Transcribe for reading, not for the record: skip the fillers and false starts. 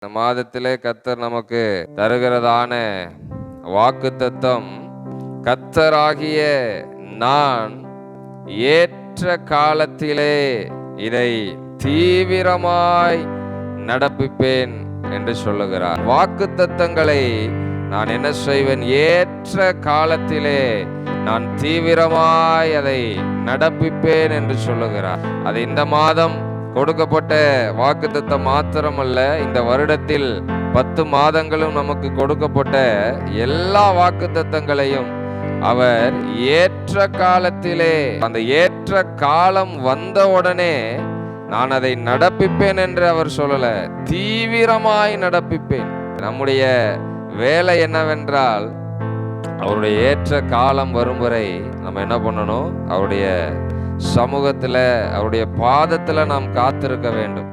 இந்த மாதத்திலே கர்த்தர் நமக்கு தருகிறதான வாக்குத்தத்தம், கர்த்தராகிய நான் ஏற்ற காலத்திலே இதை தீவிரமாய் நடப்பிப்பேன் என்று சொல்லுகிறார். வாக்குத்தத்தங்களை நான் என்ன செய்வேன்? ஏற்ற காலத்திலே நான் தீவிரமாய் அதை நடப்பிப்பேன் என்று சொல்லுகிறார். அது இந்த மாதம் கொடுக்கப்பட்ட வாக்குத்தத்தம் மாத்திரமல்ல, இந்த வருடத்தில் 10 மாதங்களும் நமக்கு கொடுக்கப்பட்ட எல்லா வாக்குத்தத்தங்களையும் அவர் ஏற்ற காலத்திலே, அந்த ஏற்ற காலம் வந்தவுடனே நான் அதை நடப்பிப்பேன் என்று அவர் சொல்லல, தீவிரமாய் நடப்பிப்பேன். நம்முடைய வேலை என்னவென்றால், அவருடைய ஏற்ற காலம் வரும் வரை நம்ம என்ன பண்ணணும்? அவருடைய சமூகத்துல, அவருடைய பாதத்துல நாம் காத்திருக்க வேண்டும்.